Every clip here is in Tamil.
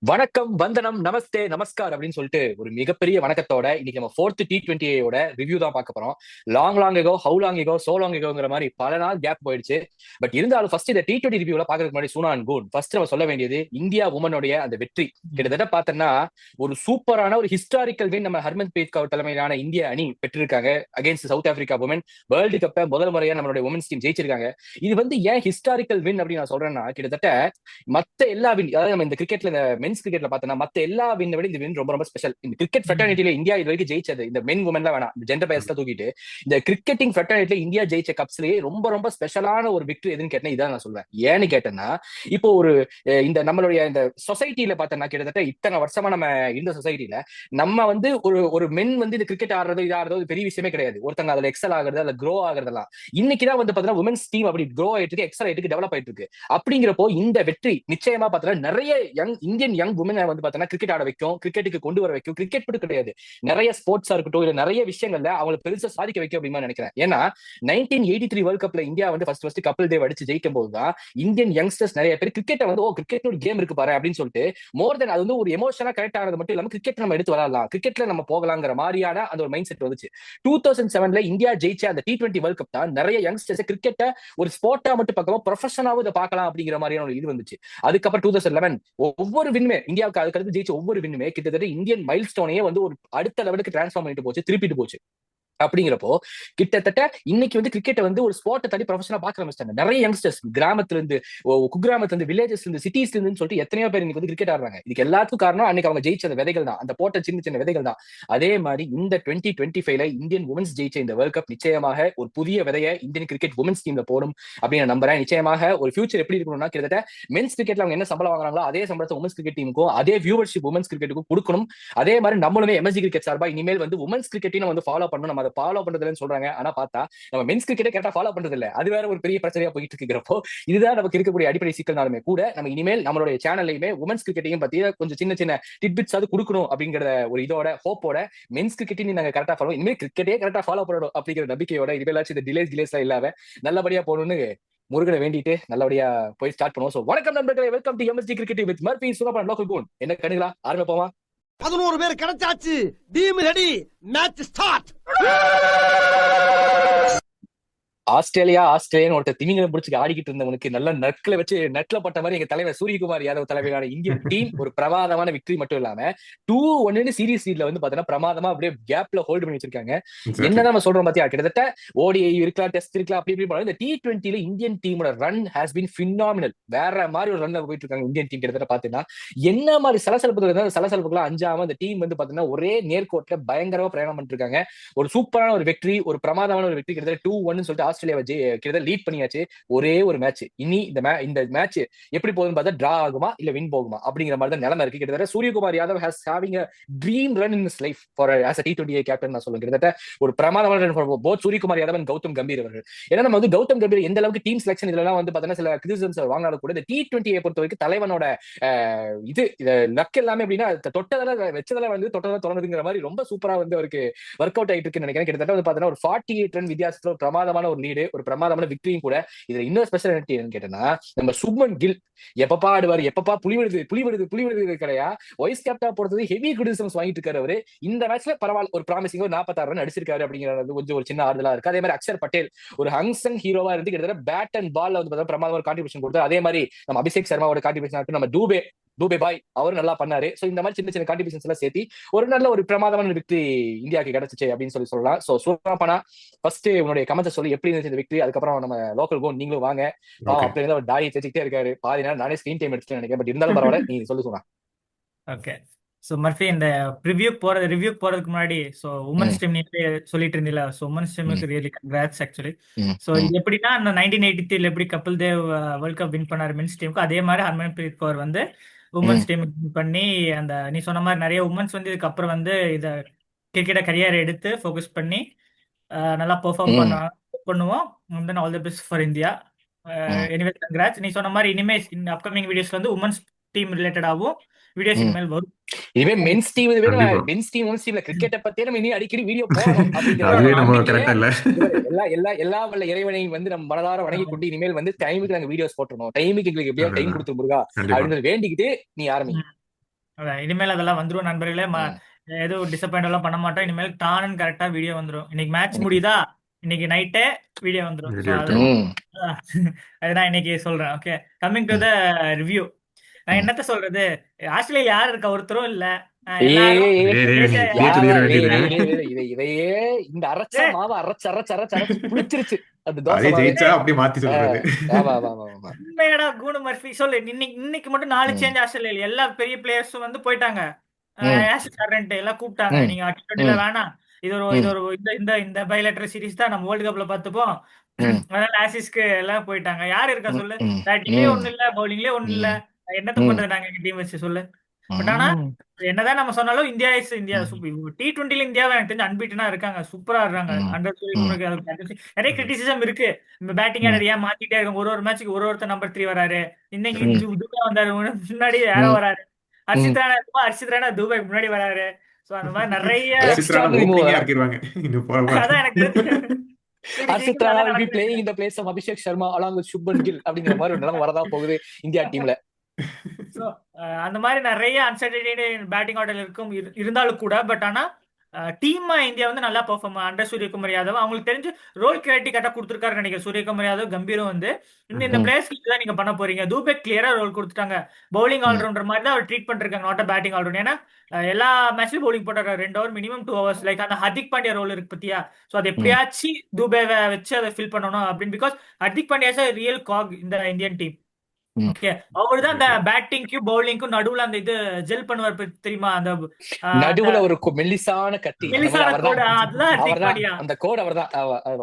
வணக்கம், வந்தனம், நமஸ்தே, நமஸ்கார் அப்படின்னு சொல்லிட்டு ஒரு மிகப்பெரிய வணக்கத்தோட இன்னைக்கு நம்ம ஃபோர்த் T20யோட ரிவ்யூ தான் பார்க்க போறோம். Long ago, how long ago, so long எகோங்கிற மாதிரி பல நாள் கேப் போயிடுச்சு. பட் இருந்தாலும் ஃபர்ஸ்ட் இந்த T20 ரிவ்யூல பாக்குறதுக்கு முன்னாடி சூனா அண்ட் கூன் ஃபர்ஸ்ட் நம்ம சொல்ல வேண்டியது இந்தியா உமனுடைய அந்த வெற்றி. கிட்டத்தட்ட பார்த்தோம்னா ஒரு சூப்பரான ஒரு ஹிஸ்டாரிக்கல் வின் நம்ம ஹர்மன்பிரீத் கவுர் தலைமையிலான இந்திய அணி பெற்றிருக்காங்க against south Africa women. World கப்பை முதல் முறையா நம்மளுடைய உமன்ஸ் டீம் ஜெயிச்சிருக்காங்க. இது வந்து ஏன் ஹிஸ்டாரிக்கல் வின் அப்படின்னு நான் சொல்றேன்னா, கிட்டத்தட்ட மத்த எல்லா வின், அதாவது நம்ம இந்த கிரிக்கெட்ல இந்த மென்ஸ் கிரிக்கெட்ல பார்த்தோம்னா மத்த எல்லா வின் விட இந்த வின் ரொம்ப ரொம்ப ஸ்பெஷல். இந்த கிரிக்கெட் ஃபெட்டர்னிட்டில இந்தியா இது வரைக்கும் ஜெயிச்சது, இந்த மென் உமன்லாம் வேணாம், இந்த ஜெண்டர் பயஸ்ல தூக்கிட்டு இந்த கிரிக்கெட்டிங் ஃபெட்டர்னிட்டில இந்தியா ஜெயிச்ச கப்ஸ்லயே ரொம்ப ரொம்ப ஸ்பெஷலான ஒரு விக்டரி எதுன்னு கேட்டேன், இதான் நான் சொல்வேன். ஏன்னு கேட்டேன்னா, இப்போ ஒரு இந்த நம்மளுடைய இந்த சொசைட்டில பார்த்தோம்னா கிட்டத்தட்ட இத்தனை வருஷமா நம்ம இந்த சொசைட்டில நம்ம வந்து ஒரு ஒரு மென் வந்து இந்த கிரிக்கெட் ஆடுறதோ இது ஆடுறதோ பெரிய விஷயமே கிடையாது. ஒருத்தங்க அதுல எக்ஸல் ஆகுறது, அதுல க்ரோ ஆகுறதெல்லாம் இன்னைக்குதான் வந்து பாத்தீங்கன்னா உமன்ஸ் டீம் அப்படி க்ரோ ஆயிட்டு இருக்கு, எக்ஸல் ஆயிட்டு இருக்கு, டெவலப் ஆயிட்டு இருக்கு. அப்படிங்கிறப்போ இந்த வெற்றி நிச்சயமா பாத்தீங்கன்னா நிறைய இந்தியன் யங் உமனை வந்து பாத்தீங்கன்னா கிரிக்கெட் ஆட வைக்கும், கிரிக்கெட்டுக்கு கொண்டு வர வைக்கும். கிரிக்கெட் மட்டும் கிடையாது, நிறைய ஸ்போர்ட்ஸா இருக்கட்டும், இல்ல நிறைய விஷயங்கள்ல அவங்களுக்கு பெருசா சாதிக்க வைக்கும் அப்படின்னு நினைக்கிறேன். ஏன்னா 1983 வேர்ல்ட் கப்ல இந்தியா வந்து ஃபர்ஸ்ட் கபில் தேவ் அடிச்சு ஜெயிக்கும் போதுதான் இந்தியன் யங்ஸ்டர்ஸ் நிறைய பேர் கிரிக்கெட்டை வந்து கிரிக்கெட் ஒரு கேம் இருக்கு பாரு அப்படின்னு சொல்லிட்டு மோர் தென் அது வந்து ஒரு எமோஷனா கனெக்ட் ஆனது மட்டும் இல்லாம கிரிக்கெட் நம்ம எடுத்து விளையாடலாம், கிரிக்கெட்ல நம்ம போகலாங்கிற மாதிரியான அந்த ஒரு மைண்ட் செட் வந்துச்சு. 2007ல இந்தியா ஜெயிச்ச அந்த T20 வேர்ல்ட் கப் தான் நிறைய யங்ஸ்டர்ஸ் கிரிக்கெட்டை ஒரு ஸ்போர்ட்டா மட்டும் பார்க்காம ப்ரொஃபஷனாவும் இதை பார்க்கலாம் அப்படிங்கிற மாதிரியான ஒரு இது வந்துச்சு. அதுக்கப்புறம் 2011 ஒவ்வொரு வின்மே இந்தியாவுக்கு அதுக்கடுத்து ஜெயிச்ச ஒவ்வொரு வின்மே கிட்டத்தட்ட இந்தியன் மைல் ஸ்டோனையே வந்து ஒரு அடுத்த லெவலுக்கு டிரான்ஸ்ஃபார்ம் பண்ணிட்டு போச்சு, திருப்பிட்டு போச்சு. அப்படிங்கிறப்போ கிட்டத்தட்ட இன்னைக்கு வந்து கிரிக்கெட்டை வந்து ஒரு ஸ்போர்ட்டை தனி ப்ரொஃபஷனலா பார்க்க ஆரம்பிச்சிட்டாங்க. நிறைய யங்ஸ்டர்ஸ் கிராமத்துல இருந்து, குக்கிராமத்துல இருந்து, வில்லேஜஸ்ல இருந்து, சிட்டிஸ்ல இருந்து சொல்லிட்டு எத்தனையோ பேர் இன்னைக்கு வந்து கிரிக்கெட் ஆடுறாங்க. இதுக்கு எல்லாத்துக்கும் காரணம் அன்னைக்கு அவங்க ஜெயிச்ச அந்த விதைகள் தான், அந்த போட்ட சின்ன சின்ன விதைகள் தான். அதே மாதிரி இந்த 2025ல இந்தியன் உமன்ஸ் ஜெயிச்ச இந்த வேர்ல்ட் கப் நிச்சயமாக ஒரு புதிய விதையை இந்தியன் கிரிக்கெட் உமன்ஸ் டீம்ல போடும் அப்படின்னு நம்புறேன். நிச்சயமாக ஒரு ஃபியூச்சர் எப்படி இருக்கணும்னா, கிட்டத்தட்ட மென்ஸ் கிரிக்கெட்ல அவங்க என்ன சம்பளம் வாங்குறாங்களோ அதே சம்பளத்தை உமன்ஸ் கிரிக்கெட் டீமுக்கும், அதே வியூவர்ஷிப் உமன்ஸ் கிரிக்கெட்டுக்கும் கொடுக்கணும். அதே மாதிரி நம்மளுமே எம்எஸ்ஜி கிரிக்கெட் சார்பா இனிமேல் வந்து உமன்ஸ் கிரிக்கெட்டையும் வந்து ஃபாலோ பண்ணணும். நம்ம அதை ஃபாலோ பண்றதுன்னு சொல்றாங்க, ஆனா பார்த்தா நம்ம மென்ஸ் கிரிக்கெட்டை கரெக்டா ஃபாலோ பண்றது இல்ல. அது வேற ஒரு பெரிய பிரச்சனையா போயிட்டு இருக்கிறப்போ இதுதான் நமக்கு இருக்கக்கூடிய அடிப்படை சிக்கல்னாலுமே கூட நம்ம இனிமேல் நம்மளுடைய சேனல்லையுமே உமன்ஸ் கிரிக்கெட்டையும் பத்தி கொஞ்சம் சின்ன சின்ன டிட்பிட்ஸ் அது கொடுக்கணும் அப்படிங்கிற ஒரு இதோட ஹோப்போட மென்ஸ் கிரிக்கெட்டையும் நாங்க கரெக்டா ஃபாலோ, இனிமேல் கிரிக்கெட்டே கரெக்டா ஃபாலோ பண்ணணும் அப்படிங்கிற நம்பிக்கையோட இனிமேலாச்சும் இந்த டிலேஸ் இல்லாம நல்லபடியா போகணும்னு முருகனை வேண்டிட்டு நல்லபடியா போய் ஸ்டார்ட் பண்ணுவோம். சோ வணக்கம் நண்பர்களே, welcome to MST cricket with மர்ஃபி சுனப்பன் லோக்கல் கூன். என்ன கணுங்களா, ஆரம்பிப்போமா? 11 பேர் கிடைச்சாச்சு. Team ready, match start. ஆஸ்திரேலியான்னு ஒருத்தர் திமிங்கலம் பிடிச்சி ஆடிக்கிட்டு இருந்தவனுக்கு நல்ல நட்களை வச்சு நட்ல பட்ட மாதிரி எங்க தலைவர் சூரியகுமார் யாதவ் தலைமையிலான இந்தியன் டீம் ஒரு பிரமாதமான விக்டரி மட்டும் இல்லாம 2-1 சீரீஸ் லீட்ல வந்து பாத்தீங்கன்னா பிரமாதமா அப்படியே கேப்ல ஹோல்ட் பண்ணி வச்சிருக்காங்க. என்னதான் நம்ம சொல்றோம் பாத்தியா, கிட்டத்தட்ட ஓடிஐ இருக்கலாம், டெஸ்ட் இருக்கலாம், அப்படி இப்படி இந்த T20ல இந்தியன் டீமோட ரன் ஹாஸ் பீன் பினாமினல். வேற மாதிரி ஒரு ரன்ல போயிட்டு இருக்காங்க இந்தியன் டீம். கிட்டத்தட்ட பாத்தீங்கன்னா என்ன மாதிரி சலசலப்புகள் அஞ்சாம அந்த டீம் வந்து பாத்தீங்கன்னா ஒரே நேர்கோட்ல பயங்கரமா பிரயாணம் பண்ணிட்டு இருக்காங்க. ஒரு சூப்பரான ஒரு வெற்றி, ஒரு பிரமாதமான ஒரு வெற்றி. கிட்டத்தட்ட 2-1 சொல்லிட்டு ஆஸ்திரேலியாவை கிட்டத்தட்ட லீட் பண்ணியாச்சு. ஒரே ஒரு மேட்ச், இனி இந்த மேட்ச் எப்படி போகுதுன்னு பார்த்தா டிரா ஆகுமா இல்ல வின் போகுமா அப்படிங்கிற மாதிரி தான் நிலைமை இருக்கு. கிட்டத்தட்ட Suryakumar Yadav has having a dream run in his life for as a T20 captain நான் சொல்லுவேன். கிட்டத்தட்ட ஒரு பிரமாதமான run for both Suryakumar Yadav and Gautam Gambhir அவர்கள். ஏன்னா நம்ம வந்து கௌதம் கம்பீர் எந்த அளவுக்கு டீம் செலக்ஷன் இதெல்லாம் வந்து பார்த்தீங்கன்னா சில கிரிட்டிசிசம்ஸ் வாங்கினாலும் கூட இந்த T20 பொறுத்த வரைக்கும் தலைவனோட இது லக் எல்லாமே எப்படின்னா தொட்டதெல்லாம் வச்சதெல்லாம் வந்து தொட்டதெல்லாம் தொடர்ந்துங்கிற மாதிரி ரொம்ப சூப்பரா வந்து அவருக்கு ஒர்க் அவுட் ஆயிட்டு இருக்குன்னு நினைக்கிறேன். கிட்டத்தட்ட வந்து பார்த்தீங்கன்னா ஒரு 48 ரன் வித்தியாசத்துல பிரமாதமான ஒரு லீடு, ஒரு பிரமாதமான விக்டரியும் கூட. இதுல இன்னொரு ஸ்பெஷல் என்னன்னு கேட்டேன்னா, நம்ம சுப்மன் கில் எப்பப்பா ஆடுவாரு, எப்பப்பா புலி விடுது கிடையா வைஸ் கேப்டா போறது ஹெவி கிரிட்டிசிசம்ஸ் வாங்கிட்டு இருக்காரு அவரு. இந்த மேட்ச்ல பரவாயில்ல, ஒரு ப்ராமிசிங் ஒரு 46 ரன் அடிச்சிருக்காரு அப்படிங்கிறது கொஞ்சம் ஒரு சின்ன ஆறுதலா இருக்கு. அதே மாதிரி அக்ஷர் பட்டேல் ஒரு ஹங்சங் ஹீரோவா இருந்து கிட்டத்தட்ட பேட் அண்ட் பால்ல வந்து பிரமாதமான ஒரு கான்ட்ரிபியூஷன் கொடுத்தாரு. அதே மாதிரி நம்ம அபிஷேக் சர்மாவோட கான்ட்ரிபியூஷன் ஆகட்டும், நம்ம டூபே பாய் அவரும் நல்லா பண்ணாரு. சோ இந்த மாதிரி சின்ன சின்ன கான்ட்ரிபியூஷன்ஸ் எல்லாம் சேர்த்து ஒரு நல்ல ஒரு பிரமாதமான விக்டரி இந்தியாவுக்கு கிடைச்சிச்சு அப்படின்னு சொல்லலாம். சோ சூப்பரா ஃபர்ஸ்ட் உன்னுடைய கமெண்ட்ஸ் சொல்லி எப்படி இருந்துச்சு இந்த விக்டரி, அதுக்கப்புறம் நம்ம லோக்கல் கோன் நீங்களும் வாங்க. அப்படி இருந்தா ஒரு தாடி தேச்சிக்கிட்டே இருக்காரு, பாதி நேரம் நானே ஸ்கிரீன் டைம் எடுத்துட்டு நினைக்கிறேன். பட் இருந்தாலும் பரவாயில்ல, நீ சொல்லுங்க. ஓகே, ஸோ மர்ஃபி இந்த ரிவ்யூ போறதுக்கு முன்னாடி ஸோ உமன்ஸ் டீம் நீங்க சொல்லிட்டு இருந்தீங்களா, ஸோ உமன்ஸ் டீமுக்கு ரியலி கங்க்ராட்ஸ் ஆக்சுவலி. ஸோ இது எப்படின்னா அந்த 1983 எப்படி Kapil Dev world cup win பண்ணாரு மென்ஸ் டீமுக்கு, அதே மாதிரி ஹர்மன்பிரீத் கௌர் வந்து உமன்ஸ் டீமுக்கு வின் பண்ணி அந்த நீ சொன்ன மாதிரி நிறைய உமன்ஸ் வந்து இதுக்கப்புறம் வந்து இதை கிரிக்கெட்டை கரியர் எடுத்து ஃபோக்கஸ் பண்ணி நல்லா பெர்ஃபார்ம் பண்ணுவோம். Then all the best for India. Anyway congrats. நீ சொன்ன மாதிரி இனிமே இந்த அப்கமிங் வீடியோஸ்ல வந்து உமன்ஸ் டீம் ரிலேட்டடாகவும் வீடியோஸ் இனிமேல் வரும். இனிமே மென்ஸ் டீம் மென்ஸ் டீம்ல கிரிக்கெட்டை பத்தி நம்ம இனி அடிக்கடி வீடியோ போடணும் எல்லா வல்ல இறைவனை வந்து நம்ம மனதார வணங்கி கொண்டு இனிமேல் வந்து டைமுக்கு நாங்க வீடியோஸ் போட்டுருவோம். டைமுக்கு எங்களுக்கு எப்படியா டைம் கொடுத்து முருகா அப்படின்னு வேண்டிக்கிட்டு நீ ஆரம்பி. அதான் இனிமேல் அதெல்லாம் வந்துரும் நண்பர்களே. ம். எதுவும் டிசப்பாயிண்ட் எல்லாம் பண்ண மாட்டோம். இனிமேல் டான்னு கரெக்டா வீடியோ வந்துரும். இன்னைக்கு மேட்ச் முடியுதா, இன்னைக்கு நைட்டே வீடியோ வந்துரும். ஸோ வீடியோ அது எடுத்துருவோம். ம். அதுதான் இன்னைக்கு சொல்றேன். ஓகே, கம்மிங் டு ம். The review. நான் ம். என்னத்த சொல்றது, ஆஸ்திரேலியா யார் இருக்கா, ஒருத்தரும் இல்ல. ஏய், எல்லாரும் ஏய், டேய் டேய் பேச நீ இப்பயே யாரா சொல்லிட இவ வேண்டியது. இவையே இந்த அரைச்ச டேய், மாவை அரைச்சு அரைச்சு அரைச்சு அரைச்சு புளிச்சிருச்சு அந்த தோசை அதே மாவு. ஜெயிச்சா அப்படி மாத்தி சொல்றது. ஆமா ஆமா ஆமா ஆமா. உண்மையாடா கூடு மர்ஃபி சொல்லு. இன்னைக்கு இன்னைக்கு மட்டும் 4 ம். Change Australia. எல்லா பெரிய பிளேயர்ஸும் வந்து போயிட்டாங்க. ம். ஆஷிஸ் ஆடுறேன்ட்டு எல்லாம் கூப்பிட்டாங்க. ம். நீங்க T20ல ம். வேணாம், இது ம். ஒரு இந்த இந்த இந்த பைலேட்டரல் சீரிஸ் தான் நம்ம வேர்ல்டு கப்ல பார்த்துப்போம். ம். அதனால ஆசிஸ்க்கு எல்லாம் போயிட்டாங்க. யார் இருக்கா ம். சொல்லு, ம். பேட்டிங்லயே ம். ஒண்ணு இல்ல, பவுலிங்லயே ஒண்ணு இல்ல. ம். என்னத்த ம். பண்றது நாங்க எங்க டீம் வச்சு சொல்லு. பட் ஆனா ம். என்னதான் நம்ம சொன்னாலும் இந்தியா இந்தியா ம். T20ல இந்தியாவை எனக்கு தெரிஞ்சு அன்பிட்டனா இருக்காங்க, சூப்பரா ஆடுறாங்க. ம். அண்டர் ம். நிறைய கிரிட்டிசிசம் இருக்கு. இந்த பேட்டிங் ம். ஆர்டர் ஏன் மாத்திட்டே இருக்காங்க, ஒரு மேட்சுக்கு ஒருத்தர் நம்பர் 3 வராரு. இன்னைக்கு ம். துபா வந்தாரு, முன்னாடி யாரோ ம். வராரு. ம். ஹர்ஷித் ராணா துபாய்க்கு முன்னாடி வராரு. சோ அந்த மாதிரி நிறைய ஹர்ஷித் ராணா Extraordinary move. ஓப்பனிங்கா இறக்கிடுவாங்க இன்னும் போற அதான் எனக்கு தெரிஞ்சு கூடிய Harshit சீக்கிரம் Rana அதான் will be நடக்குது. playing in the place of Abhishek Sharma along with Shubman Gill அப்படிங்கிற மாதிரி ஒரு நிலைமை வரதா போகுது இந்தியா டீம்ல. So, அந்த மாதிரி நிறைய அன்சர்டனிட்டி பேட்டிங் ஆர்டர் இருந்தாலும் கூட, பட் ஆனா டீம் இந்தியா வந்து நல்லா பெர்ஃபார்ம் அண்டர் சூரியகுமார் யாதவ் அவங்களுக்கு தெரிஞ்சு ரோல் கிரியேட்டி கரெக்டாக கொடுத்துருக்காரு நினைக்கிறேன். சூரியகுமார் யாதவ் கம்பீரம் வந்து இந்த ம். பிளேயர்ஸ்க்கு தான் நீங்க பண்ண போறீங்க. தூபே கிளியரா ரோல் கொடுத்துட்டாங்க. பவுலிங் ம். ஆல்ரவுண்டர் மாதிரி தான் அவர் ட்ரீட் பண்ணிருக்காங்க, நாட் பேட்டிங் ஆல்ரவுண்டர். ஏன்னா எல்லா மேட்ச்லயும் பவுலிங் போட்டாரு 2 ஹவர் மினிமம் 2 ஹவர்ஸ். லைக் அந்த ஹர்திக் பாண்டியா ரோல் இருக்கு பத்தியா, ஸோ அது ம். எப்படியாச்சும் தூபேவை வச்சு அதை ஃபில் பண்ணணும் அப்படின்னு. பிகாஸ் ஹர்திக் பாண்டியா ரியல் காக் இந்த இந்தியன் டீம். ம். ஓகே, அவர்தான் அந்த பேட்டிங்க்கும் பவுலிங்க்கும் நடுவுல அந்த இது ஜெல் பண்ணுவார் தெரியுமா, அந்த நடுவுல ஒரு மெல்லிசான கத்தி, அந்த மாதிரி மெலிசான அவர்தான். கோடு, அதுதான் ஹர்திக் அவர்தான் பாண்டியா. அந்த கோட், அவர்தான்.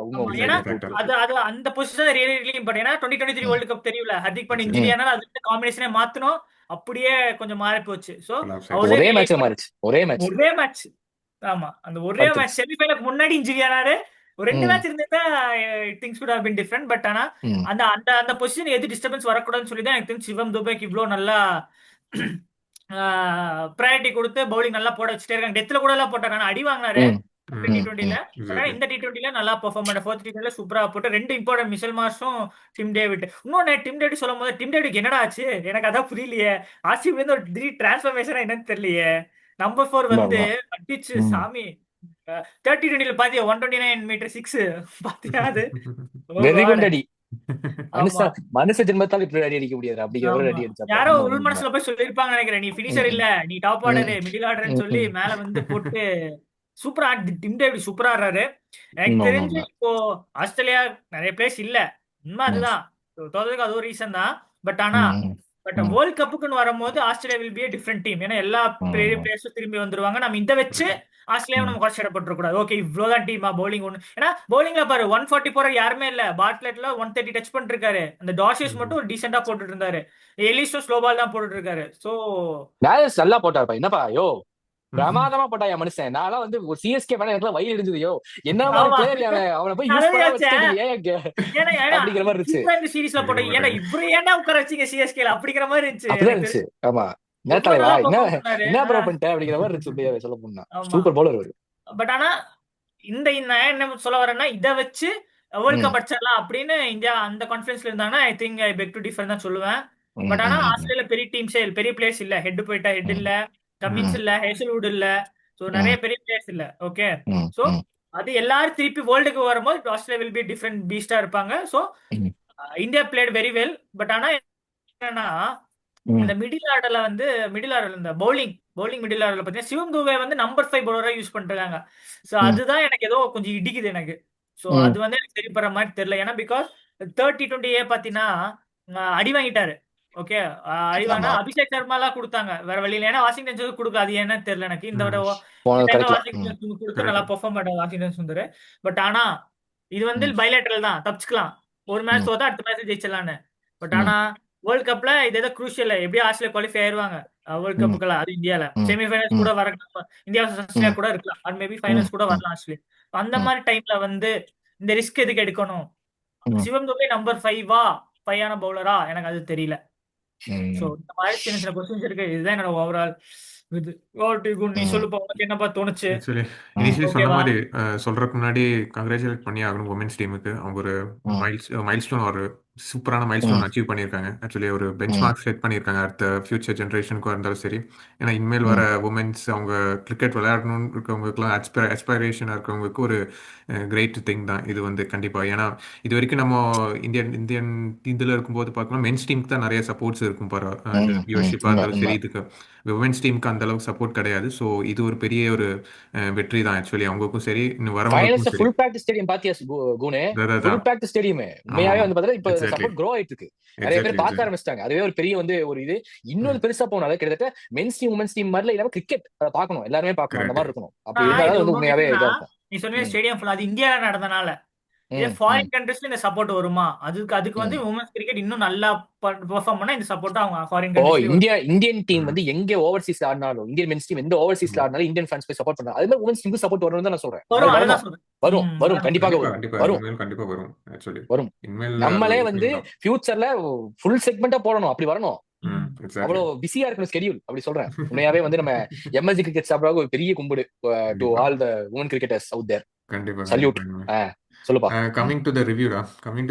உண்மை ஆமா, உண்மை ஏன்னா true, true, அது true. அது அந்த பொசிஷன் ரியலி இம்பார்ட்டன்ட். ஏன்னா 2023 ம். வேர்ல்டு கப் தெரியல, ஹர்திக் பாண்டியா ம். இன்ஜுரி ஆனால் அது காம்பினேஷனே மாத்தணும். அப்படியே கொஞ்சம் மாறி போச்சு. சோ Collapse அவரே ஒரே ரியலி மேட்ச்ல மாறிச்சு, ஒரே மேட்ச். ஒரே மேட்ச். ஆமா, அந்த ஒரே அடுத்து. மேட்ச் செமிஃபைனலுக்கு முன்னாடி இன்ஜுரி ஆனாரு. ஒரு 2 ம். மேட்ச் இருந்திருந்தா things could have been different. But ஆனா ம். அந்த அந்த அந்த பொசிஷன் எது டிஸ்டர்பன்ஸ் வரக்கூடாதுன்னு சொல்லி தான் எனக்கு தெரிஞ்சு சிவம் துபேக்கு இவ்வளோ நல்லா ப்ரையாரிட்டி கொடுத்து பவுலிங் நல்லா போட வச்சுட்டே இருக்காங்க. டெத்ல கூட எல்லாம் போட்டாங்க, ஆனா அடி வாங்கினாரு ம். ம். T20ல. ம். பட் ஆனா இந்த T20ல நல்லா பெர்ஃபார்ம் பண்ண, 4th T20ல சூப்பரா போட்டு 2 இம்பார்ட்டன்ட் மிச்சல் மார்ஷும் டிம் டேவிட். இன்னொன்னு டிம் டேவிட் சொல்லும் போது, டிம் டேவிட் என்னடா ஆச்சு எனக்கு அதான் புரியலையே. ஆர்சிபி வந்து ஒரு திடீர் டிரான்ஸ்ஃபர்மேஷனா என்னன்னு தெரியலையே. நம்பர் 4 ஆமா, வந்து ஆமா. அடிச்சு ம். சாமி. 30-20ல பாத்தியா 129 மீட்டர் 6 பாத்தியா அது. Oh very God. குட் அடி. ஆமா மனுஷ ஜென்மத்தால் இப்படி அடி அடிக்க முடியாது, அப்படிங்கிற ஒரு ஆமா, அடி அடிச்சா யாரோ உண்மை உள் உண்மை. மனசுல போய் சொல்லிருப்பாங்க நினைக்கிறேன், நீ பினிஷர் ம். இல்ல, நீ டாப் ஆர்டர் ம். மிடில் ஆர்டர்னு ம். சொல்லி ம். மேல வந்து போட்டு சூப்பரா டிம் டேவிட் சூப்பரா ஆடுறாரு. எனக்கு உண்மை உண்மை தெரிஞ்சு உண்மை. இப்போ ஆஸ்திரேலியா நிறைய பிளேஸ் இல்ல, உண்மை ம். அதுதான். தோத்ததுக்கு அது ஒரு ரீசன் தான். பட் ஆனா ம். பட் ம். வேர்ல்ட் கப்புக்குன்னு வரும்போது Australia will be different team. ஏன்னா எல்லா பெரிய ம். பிளேயர்ஸும் திரும்பி வந்துருவாங்க. நம்ம இந்த வச்சு ஆஸ்திரேலியாவை ம். நம்ம குறைச்சி இடப்பட்டுறக்கூடாது. ஓகே, இவ்வளவுதான் டீமா பவுலிங் ஒண்ணு. ஏன்னா பவுலிங்ல பாரு 140 போற யாருமே இல்ல. பார்ட்லெட்ல 130 டச் பண்ணிட்டு இருக்காரு. அந்த டாஷஸ் மட்டும் ஒரு டீசெண்டா போட்டுட்டு இருந்தாரு. எலிஸும் ஸ்லோ பால் தான் போட்டுட்டு இருக்காரு. சோ டேலஸ் நல்லா போட்டாருப்பா, என்னப்பா யோ பிரமாதமா போட்டாயா மனுஷன். நான்லாம் வந்து ஒரு சிஎஸ்கே வேணா எனக்கு வயிறு இருந்தது. யோ என்ன மாதிரி ஆமா, பிளேயர் அவனை போய் யூஸ் அதே பண்ண யோசிச்சேன். வச்சுட்டு ஏன் ஏன்னா ஏன்னா அப்படிங்கிற மாதிரி இருந்துச்சு. சூப்பரா இந்த சீரீஸ்ல போட்ட, ஏன்னா இவரு ஏன்னா உட்கார வச்சீங்க சிஎஸ்கேல அப்படிங்கிற மாதிரி இருந்துச்சு அப்படிதான் எனக்கு தெரிஞ்சு. இருந்துச்சு. ஆமா, என்ன ரொம்ப தலைவா, நல்லா என்ன பெர்ஃபார்ம் பண்ணாரு. என்ன ப்ரோ பண்ணிட்ட அப்படிங்கிற மாதிரி இருந்துச்சு. அப்படியே சொல்ல போனா ஆமா, சூப்பர் பவுலர் அவரு. பட் ஆனா நான் என்ன சொல்ல வரேன்னா, இதை வச்சு வேர்ல்ட் ம். கப் அடிச்சிடலாம் அப்படின்னு இந்தியா அந்த கான்ஃபிடன்ஸ்ல இருந்தாங்கன்னா I think I peg to differ தான் சொல்லுவேன். ம். பட் ஆனா ம். ம். ஆஸ்திரேலியா பெரிய டீம்ஸே பெரிய பிளேயர்ஸ் இல்ல. ஹெட் போயிட்டா ஹெட் ம். இல்ல, கமின்ஸ் ம். இல்ல, ஹேசல்வுட் இல்ல. ஸோ நிறைய ம். பெரிய பிளேயர்ஸ் இல்ல. ஓகே, ம். ஸோ ம். அது எல்லாரும் திருப்பி வேர்ல்டுக்கு வரும்போது ஆஸ்திரேலியா வில் பி டிஃப்ரெண்ட் பீஸ்டா இருப்பாங்க. ஸோ ம். India played very well. But ஆனா என்னன்னா ம். இந்த மிடில் ஆர்டர்ல வந்து மிடில் ஆர்டர் இந்த பவுலிங் மிடில் ஆர்டர்ல பாத்தீங்கன்னா சிவம் துபே வந்து நம்பர் 5 பவுலரா யூஸ் பண்ணிட்டு இருக்காங்க. சோ ம். அதுதான் எனக்கு ஏதோ கொஞ்சம் இடிக்குது எனக்கு. சோ ம். அது வந்து எனக்கு சரிப்படுற மாதிரி தெரியல. ஏன்னா பிகாஸ் 30-20 பாத்தீங்கன்னா அடி வாங்கிட்டாரு. ஓகே, அடி வாங்கினா ஆமா, அபிஷேக் சர்மா எல்லாம் கொடுத்தாங்க வேற வழியில. ஏன்னா வாஷிங்டன் சுந்தர் கொடுக்கல, அது என்னன்னு தெரியல எனக்கு. இந்த தடவை போனது டைம்ல கரெக்ட்ல. வாஷிங்டன் சுந்தர் கொடுத்து நல்லா கரெக்ட். பெர்ஃபார்ம் பண்ண வாஷிங்டன் சுந்தர். பட் ஆனா இது வந்து ம். பைலேட்டரல் தான், தப்பிச்சுக்கலாம். ஒரு மேட்ச் ம். தோத்தா அடுத்த மேட்ச் ஜெயிச்சிடலான்னு. பட் ம். ஆனா வேர்ல்ட் கப்ல இது ஏதோ குரூஷியல், எப்படியும் ஆஸ்திரேலியா குவாலிஃபை ஆயிருவாங்க வேர்ல்ட் ம். கப்புக்குலாம். அது இந்தியால ம். செமிஃபைனல்ஸ் ம். கூட வரலாம், இந்தியா ஆஸ்திரேலியா ம். கூட இருக்கலாம், அது மேபி ம். ஃபைனல்ஸ் கூட ம். வரலாம் ஆஸ்திரேலியா. அந்த ம். மாதிரி டைம்ல வந்து இந்த ரிஸ்க் எதுக்கு எடுக்கணும்? ம். சிவம் துபே நம்பர் 5 ஃபைவான பவுலரா எனக்கு அது தெரியல. சோ ம். இந்த மாதிரி சின்ன சின்ன கொஸ்டின்ஸ் இருக்கு. இதுதான் என்னோட ஓவரால் இது. நீ ம். சொல்லுப்பா, உனக்கு என்னப்பா தோணுச்சு? ஆக்சுவலி ம். இனிஷியலி சொன்ன ஓகேவா? மாதிரி சொல்றதுக்கு முன்னாடி கங்க்ராச்சுலேட் பண்ணி ஆகணும் உமன்ஸ் டீமுக்கு. அவங்க ஒரு ம். மைல்ஸ்டோன் ஒரு சூப்பரான மைல்ஸ்டோன் அச்சீவ் பண்ணியிருக்காங்க. ஆக்சுவலி ஒரு பெஞ்ச் மார்க் செட் பண்ணியிருக்காங்க அடுத்த ஃபியூச்சர் ஜென்ரேஷனுக்கும் இருந்தாலும் சரி. ஏன்னா இனிமேல் வர உமன்ஸ் அவங்க கிரிக்கெட் விளையாடணும்னு இருக்கவங்களுக்குலாம் எஸ்பைரேஷனாக இருக்கவங்களுக்கு ஒரு கிரேட் திங் தான் இது வந்து கண்டிப்பாக. ஏன்னா இது வரைக்கும் நம்ம இந்தியன் இதில் இருக்கும்போது பார்க்கலாம் மென்ஸ் டீமுக்கு தான் நிறைய சப்போர்ட்ஸ் இருக்கும் பாரு, அந்த வியூவர்ஷிப்பாக இருந்தாலும் சரி. இதுக்கு உமன்ஸ் டீமுக்கு அந்த அளவுக்கு சப்போர்ட் கிடையாது. ஸோ இது ஒரு பெரிய ஒரு வெற்றி தான் ஆக்சுவலி அவங்களுக்கும் சரி, இன்னும் வரவங்களுக்கும் சரி. ஃபுல் பேக்ட் ஸ்டேடியம் பாத்தியா குணே? ஃபுல் பேக்ட் ஸ்டேடியம் உண்மையாவே வந்து பார்த்தா இப்ப சப்போர்ட் க்ரோ ஆயிட்டு இருக்கு. நிறைய பேர் பார்க்க ஆரம்பிச்சிட்டாங்க. அதுவே ஒரு பெரிய வந்து ஒரு இது இன்னொரு பெருசா போனாலும் கிட்டத்தட்ட மென்ஸ் டீம் உமன்ஸ் டீம் மாதிரி இல்லாம கிரிக்கெட் அதை பார்க்கணும், எல்லாருமே பார்க்கணும், அந்த மாதிரி இருக்கணும். அப்படி இருந்தாலும் வந்து உண்மையாவே இதா இருக்கும். நீ சொன்ன ஸ்டேடியம் ஃபுல் அது இந்தியால நடந்தனால இதே ஃபாரின் கண்ட்ரீஸ்ல இந்த சப்போர்ட் வருமா? அதுக்கு வந்து உமன்ஸ் கிரிக்கெட் இன்னும் நல்லா பெர்ஃபார்ம் பண்ணா இந்த சப்போர்ட் அவங்க ஃபாரின் கண்ட்ரீஸ்ல இந்தியன் டீம் வந்து எங்க ஓவர்சீஸ்ல ஆடினாலும், இந்தியன் மென்ஸ் டீம் எந்த ஓவர்சீஸ்ல ஆடினாலும் இந்தியன் ஃபேன்ஸ் போய் சப்போர்ட் பண்றாங்க. அதே மாதிரி உமன்ஸ் டீமுக்கு சப்போர்ட் வரணும்னு தான் நான் சொல்றேன். வரும் கண்டிப்பாக வரும். வரும். நம்மளே வந்து ஃபியூச்சர்ல ஃபுல் செக்மெண்டா போடணும், அப்படி வரணும். அவ்வளவு பிஸியா இருக்கணும் ஸ்கெடியூல், அப்படி சொல்றேன். உண்மையாவே வந்து நம்ம எம்எஸ்ஜி கிரிக்கெட் ஸ்டாஃப்க்கு ஒரு பெரிய கும்பிடு to all the women cricketers out there. Salute. சொல்லுப்பா. கமிங் டு த ரிவ்யூ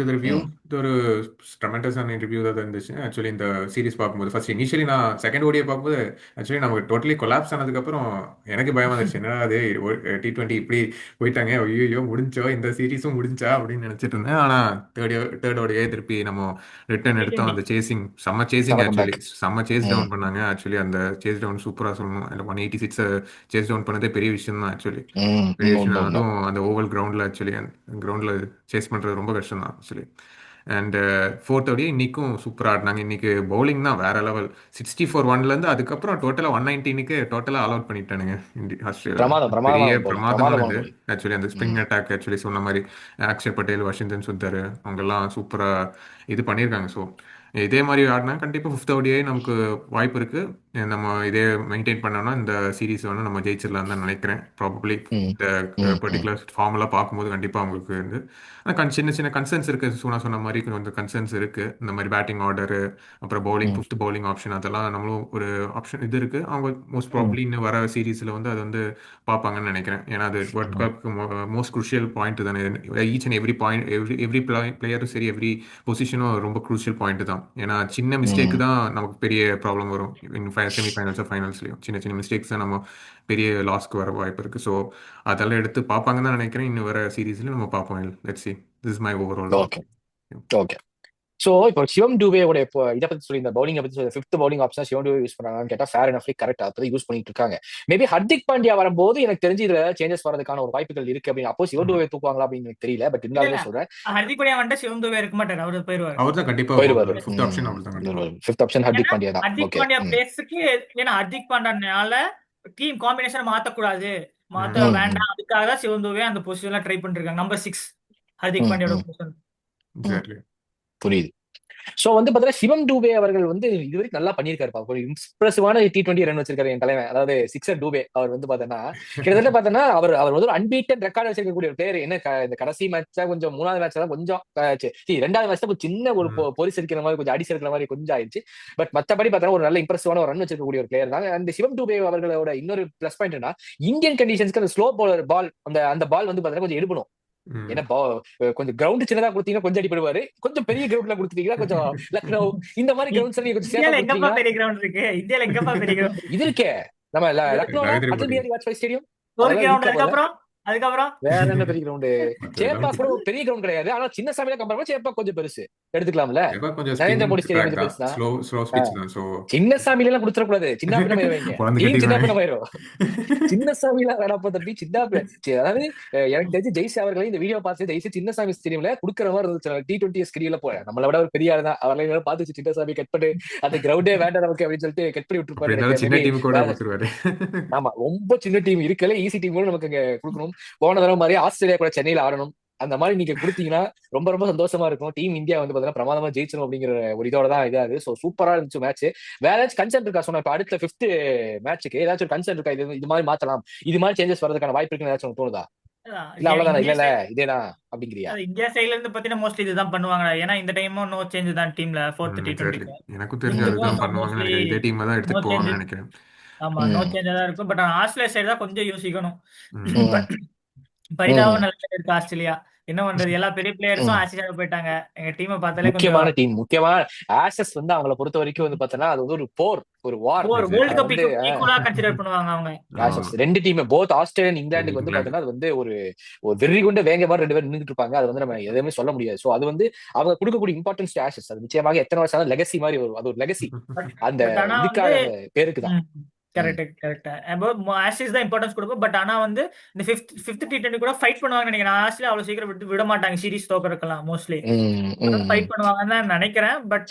இது ஒரு ட்ரெமெண்டஸான ரிவ்யூ தான் இருந்துச்சு. ஆக்சுவலி இந்த சீரிஸ் பார்க்கும்போது ஃபர்ஸ்ட் இனிஷியலி நான் செகண்ட் ஓடியை பார்க்கும்போது ஆக்சுவலி நமக்கு டோட்டலி கொலாப்ஸ் ஆனதுக்கப்புறம் எனக்கு பயமா இருந்துச்சு. என்ன அது T20 இப்படி போயிட்டாங்க, ஐயோ முடிஞ்சோ, இந்த சீரீஸும் முடிஞ்சா அப்படின்னு நினைச்சிட்டு இருந்தேன். ஆனால் தேர்ட் ஓடியே திருப்பி நம்ம ரிட்டர்ன் எடுத்தோம். அந்த செம்ம சேசிங் ஆக்சுவலி செம்ம சேஸ் டவுன் பண்ணாங்க. ஆக்சுவலி அந்த சேஸ் டவுன் சூப்பராக சொல்லணும். அந்த 186 சேஸ் டவுன் பண்ணதே பெரிய விஷயம் தான் ஆக்சுவலி. பெரிய விஷயம். அதுவும் அந்த ஓவல் கிரவுண்டில் ஆக்சுவலி கிரவுண்டில் சேஸ் பண்ணுறது ரொம்ப கஷ்டம் தான் ஆக்சுவலி. அண்ட் ஃபோர்த் ஓடியே இன்னைக்கும் சூப்பராக ஆடினாங்க. இன்னைக்கு பவுலிங் தான் வேற லெவல். 64 1லேருந்து அதுக்கப்புறம் டோட்டலாக 119க்கு டோட்டலாக ஆல் அவுட் பண்ணிட்டானுங்க ஆஸ்திரேலியா. பெரிய பிரமாதமானது ஆக்சுவலி. அந்த ஸ்பின் அட்டாக் ஆக்சுவலி சொன்ன மாதிரி அக்ஷர் பட்டேல், வஷிங்டன் சுந்தர் அவங்கெல்லாம் சூப்பராக இது பண்ணியிருக்காங்க. ஸோ இதே மாதிரி ஆடினா கண்டிப்பாக ஃபிஃப்த் ஓடியே நமக்கு வாய்ப்பு இருக்கு. நம்ம இதே மெயின்டைன் பண்ணோம்னா இந்த சீரீஸ் வந்து நம்ம ஜெயிச்சிடலாம் தான் நினைக்கிறேன். ப்ராபப்ளி இந்த பர்டிகுலர் ஃபார்முலா பார்க்கும்போது கண்டிப்பாக அவங்களுக்கு வந்து சின்ன சின்ன கன்சர்ன்ஸ் இருக்கு. சொன்ன மாதிரி கொஞ்சம் கன்சர்ன்ஸ் இருக்கு. இந்த மாதிரி பேட்டிங் ஆர்டரு, அப்புறம் பவுலிங், ஃபிஃப்த் பவுலிங் ஆப்ஷன், அதெல்லாம் நம்மளும் ஒரு ஆப்ஷன் இது இருக்கு. அவங்க மோஸ்ட் ப்ராபப்ளி இன்னும் வர சீரீஸ்ல வந்து அது வந்து பார்ப்பாங்கன்னு நினைக்கிறேன். ஏன்னா அது world cup most crucial point தானே. Each and every point, every பிளேயரும் சரி, எவ்ரி பொசிஷனும் ரொம்ப குரூஷியல் பாயிண்ட் தான். ஏன்னா சின்ன மிஸ்டேக் தான் நமக்கு பெரிய ப்ராப்ளம் வரும். செமிஃபைனல்ஸ் ஃபைனல்ஸ்லையும் சின்ன சின்ன மிஸ்டேக்ஸ் தான் நம்ம பெரிய லாஸ்க்கு வர வாய்ப்பு இருக்கு. ஸோ அதெல்லாம் எடுத்து பார்ப்பாங்கன்னு தான் நினைக்கிறேன். இன்னும் வர சீரீஸ்ல நம்ம பார்ப்போம். Let's see. This is my overall. Okay. So இப்போ சிவம் டூபேவோட இப்போ இதை பத்தி சொல்லி இந்த பவுலிங் பத்தி சொல்லி ஃபிஃப்த் பவுலிங் ஆப்ஷன் சிவம் டூபே யூஸ் பண்ணாங்கன்னு கேட்டா ஃபேர் அண்ட் கரெக்ட், அப்படி யூஸ் பண்ணிட்டு இருக்காங்க. மேபி ஹர்திக் பாண்டியா வரும்போது எனக்கு தெரிஞ்சு இதுல சேஞ்சஸ் வரதுக்கான ஒரு வாய்ப்புகள் இருக்கு. அப்படின்னு அப்போ சிவம் டூபே தூக்குவாங்களா அப்படின்னு எனக்கு தெரியல. பட் இருந்தாலும் சொல்றேன், ஹர்திக் பாண்டியா வந்துட்டு சிவம் துபே இருக்க மாட்டாரு, அவரு போயிருவாரு. அவர் தான் கண்டிப்பா போயிருவாரு. ஃபிஃப்த் ஆப்ஷன் அவர் தான். ஃபிஃப்த் ஆப்ஷன் ஹர்திக் பாண்டியா தான். ஹர்திக் பாண்டியா பிளேஸ்க்கு, ஏன்னா ஹர்திக் பாண்டியானால டீம் காம்பினேஷன் மாத்தக்கூடாது, மாத்த வேண்டாம், அதுக்காக தான் சிவம் துபே அந்த பொசிஷன்ல ட்ரை பண்ணிருக்காங்க. நம்பர் 6 ஹர்திக் பாண்டியோட பொசிஷன். புரியுது. சோ வந்து பாத்தீங்கன்னா சிவம் டூபே அவர்கள் வந்து இதுவரைக்கும் நல்லா பண்ணியிருக்காரு. ஒரு இம்ப்ரெசிவான T20 ரன் வச்சிருக்காரு என் தலைவன், அதாவது சிக்ஸர் டூபே. அவர் வந்து பாத்தீங்கன்னா கிட்டத்தட்ட பாத்தீங்கன்னா அவர் வந்து ஒரு அன்பீட்டன் ரெக்கார்ட் வச்சிருக்கக்கூடிய ஒரு பிளேயர். என்ன இந்த கடைசி மேட்ச்ல கொஞ்சம் 3வது மேட்ச்ல கொஞ்சம் 2வது மேட்ச்ல கொஞ்சம் சின்ன ஒரு பொரிசு இருக்கிற மாதிரி, கொஞ்சம் அடிச்சு இருக்கிற மாதிரி கொஞ்சம் ஆயிடுச்சு. பட் மத்தபடி பாத்தீங்கன்னா ஒரு நல்ல இம்ப்ரெசிவான ஒரு ரன் வச்சிருக்கக்கூடிய ஒரு பிளேயர் தான். அந்த சிவம் டூபே அவர்களோட இன்னொரு பிளஸ் பாயிண்ட்னா இந்தியன் கண்டிஷன்ஸ்க்கு அந்த ஸ்லோ பவுலர் பால், அந்த பால் வந்து பாத்தீங்கன்னா கொஞ்சம் எடுக்கணும். ஏன்னா கொஞ்சம் கிரவுண்ட் சின்னதா கொடுத்தீங்கன்னா கொஞ்சம் அடிப்படுவாரு, கொஞ்சம் பெரிய கிரவுண்ட்ல கொடுத்துட்டீங்கன்னா கொஞ்சம் லக்னோ இந்த மாதிரி கிரவுண்ட்ஸ் நீங்க கொஞ்சம் பெரிய கிரவுண்ட் இருக்கு இந்தியால. எங்கப்பா பெரிய கிரவுண்ட் இது இருக்கே நம்ம லக்னோ அட்டல் பிஹாரி வாஜ்பாய் ஸ்டேடியம். அதுக்கப்புறம் வேற என்ன பெரிய கிரவுண்ட்? சேப்பாக் கூட பெரிய கிரவுண்ட் கிடையாது, ஆனா சின்ன சாமியில கம்பேர் பண்ணா சேப்பாக் கொஞ்சம் பெருசு எடுத்துக்கலாம்ல. நரேந்திர மோடி ஸ்டேடியம் பெருசு தான். சின்ன சாமியில எல்லாம் கொடுத்துட கூடாது, சின்ன போயிடும். சின்ன சாமியில வேணாப்பா தம்பி, சின்ன அதாவது எனக்கு தெரிஞ்சு ஜெய்ஸ் அவர்களே இந்த வீடியோ பார்த்து ஜெய்ஸ் சின்ன சாமி ஸ்டேடியம்ல குடுக்குற மாதிரி இருந்துச்சு. T20 ஸ்கிரீன்ல போய் நம்மள விட ஒரு பெரிய ஆள் தான், அவர்களை பார்த்து சின்ன சாமி கட் பண்ணி அந்த கிரவுண்டே வேண்டாம் நமக்கு அப்படின்னு சொல்லிட்டு கட் பண்ணி விட்டுருப்பாரு. ஆமா, ரொம்ப சின்ன டீம் இருக்கல, ஈஸி டீம் கூட நமக்கு இங்க கொடுக்கணும். போன தடவை மாதிரி ஆஸ்திரேலியா கூட சென்னையில ஆடணும். அந்த மாதிரி நீங்க கொடுத்தீங்கன்னா ரொம்ப ரொம்ப சந்தோஷமா இருக்கும். டீம் இந்தியா வந்து பாத்தீங்கன்னா பிரமாதமா ஜெயிச்சணும் அப்படிங்கிற ஒரு இதோட தான் இதாது. சோ சூப்பரா இருந்துச்சு மேட்ச். வேற ஏதாச்சும் கன்சர்ன் இருக்கா? சொன்னா இப்ப அடுத்த 5th மேட்சுக்கு ஏதாச்சும் ஒரு கன்சர்ன் இருக்கா? இது மாதிரி மாத்தலாம், இது மாதிரி சேஞ்சஸ் வரதுக்கான வாய்ப்பு இருக்குன்னு ஏதாச்சும் தோணுதா? இல்ல அவ்வளவுதானா, இல்ல இதேதான் அப்படிங்கிறியா? இந்தியா சைடுல இருந்து பாத்தீங்கன்னா மோஸ்ட்லி இதுதான் பண்ணுவாங்க. ஏன்னா இந்த டைமும் நோ சேஞ்ச் தான் டீம்ல 4th T20. எனக்கு தெரிஞ்சு அதுதான் பண்ணுவாங்க. இதே டீம் தான் எடுத்துட்டு போவாங்கன்னு நினைக்கிறேன். ஆமா, நோ சேஞ்ச் தான் இருக்கும். பட் ஆஸ்திரேலியா சைடு தான் கொஞ்சம் யோசிக்கணும். பரிதாபம் நல்ல இருக்கு ஆஸ்திரேலியா. என்ன பண்றது, எல்லா பெரிய பிளேயர்ஸும் ஆசியாவுக்கு போயிட்டாங்க. எங்க டீமை பார்த்தாலே கொஞ்சம் முக்கியமான டீம், முக்கியமான ஆசஸ் வந்து அவங்கள பொறுத்த வரைக்கும் வந்து பார்த்தோன்னா அது வந்து ஒரு போர், ஒரு வார். வேர்ல்ட் அது கப் வந்து ஈக்குவலா கன்சிடர் பண்ணுவாங்க அவங்க. ஆசஸ் ரெண்டு டீம், போத் ஆஸ்திரேலியன் இங்கிலாந்துக்கு வந்து பார்த்தோன்னா அது வந்து ஒரு வெறி கொண்ட வேங்க மாதிரி 2 பேரும் நின்றுட்டு இருப்பாங்க. அது வந்து நம்ம எதுவுமே சொல்ல முடியாது. ஸோ அது வந்து அவங்க கொடுக்கக்கூடிய இம்பார்ட்டன்ஸ் டு ஆஷஸ். அது நிச்சயமாக எத்தனை வருஷம் லெகசி மாதிரி வரும். அது ஒரு லெகசி அந்த ஆனா வந்து இதுக்காக, அந்த பேருக்கு தான். கரெக்ட். ஆஷிஸ் தான் இம்பார்ட்டன்ஸ் கொடுக்கும். பட் ஆனா வந்து இந்த ஃபிஃப்த் T20 கூட ஃபைட் பண்ணுவாங்க நினைக்கிறேன். ஆஸ்திரேலியா அவ்வளவு சீக்கிரம் விட மாட்டாங்க சீரிஸ் தோக்கறதுக்கெல்லாம் மோஸ்ட்லி. ஃபைட் பண்ணுவாங்கன்னு தான் நினைக்கிறேன். But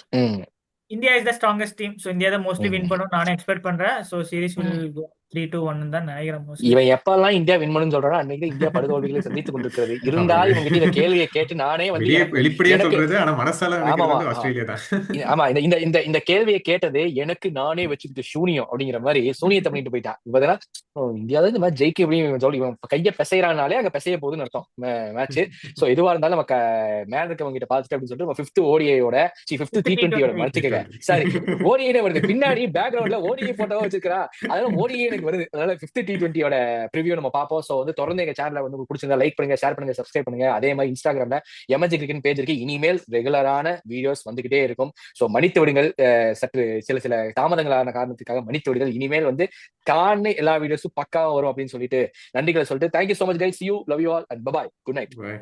India is the strongest team. So India தான் மோஸ்ட்லி வின் பண்ணும் நானே எக்ஸ்பெக்ட் பண்றேன். ஸோ சீரிஸ் வில் கோ 3-1 தான் நினைக்கிறேன் மோஸ்ட்லி. இவன் எப்பெல்லாம் இந்தியா வின் பண்ணுன்னு சொல்றானோ அன்னைக்கு இந்தியா படுதோல்விகளை சந்தித்துக் கொண்டிருக்கிறது. இருந்தாலும் இவங்க கிட்ட இந்த கேள்வியை கேட்டு நானே வந்து வெளிப்படையா சொல்றது, ஆனா மனசால ஆமாமா நினைக்கிறது ஆஸ்திரேலியா தான். ஆமா இந்த இந்த இந்த கேள்வியை கேட்டது எனக்கு நானே வச்சுக்கிட்டு சூனியம் அப்படிங்கிற மாதிரி சூனியத்தை பண்ணிட்டு போயிட்டான். இப்ப இந்தியா தான் இந்த மாதிரி ஜெயிக்க அப்படின்னு சொல்லி இவன் கைய பிசைறானாலே அங்க பிசைய போகுதுன்னு அர்த்தம் மேட்ச். சோ எதுவா இருந்தாலும் நம்ம மேல இருக்கவங்க கிட்ட பாத்துட்டு அப்படின்னு சொல்லிட்டு ஃபிஃப்த் ஓடிஐயோட ஃபிஃப்த் T20யோட மறைச்சுக்க சாரி ஓடிஐ வருது பின்னாடி பேக்ரவுண்ட்ல ஓடிஐ போட்டோவா வச்சிருக்கா. அதனால ஓடிஐ எனக்கு வருது. அதனால ஃபிஃப்த் T20யோட ப்ரிவியூ நம்ம பார்ப்போம். சோ வந்து தொடர்ந்து எங்க சேனலை வந்து பிடிச்சிருந்தா லைக் பண்ணுங்க, ஷேர் பண்ணுங்க, சப்ஸ்கிரைப் பண்ணுங்க. அதே மாதிரி இன்ஸ்டாகிராம்ல எமர்ஜி கிரிக்கெட் பேஜ் இருக்கு. இனிமேல் ரெகுலரான வீடியோஸ் வந்துகிட்டே இருக்கும். சோ மன்னித்து விடுங்கள், சற்று சில தாமதங்களான காரணத்துக்காக மன்னித்து விடுங்கள். இனிமேல் வந்து எல்லா வீடியோஸும் பக்காவா வரும் அப்படின்னு சொல்லிட்டு நன்றிகளை சொல்லிட்டு thank you so much guys. See you, love you all and bye bye. Good night. Bye.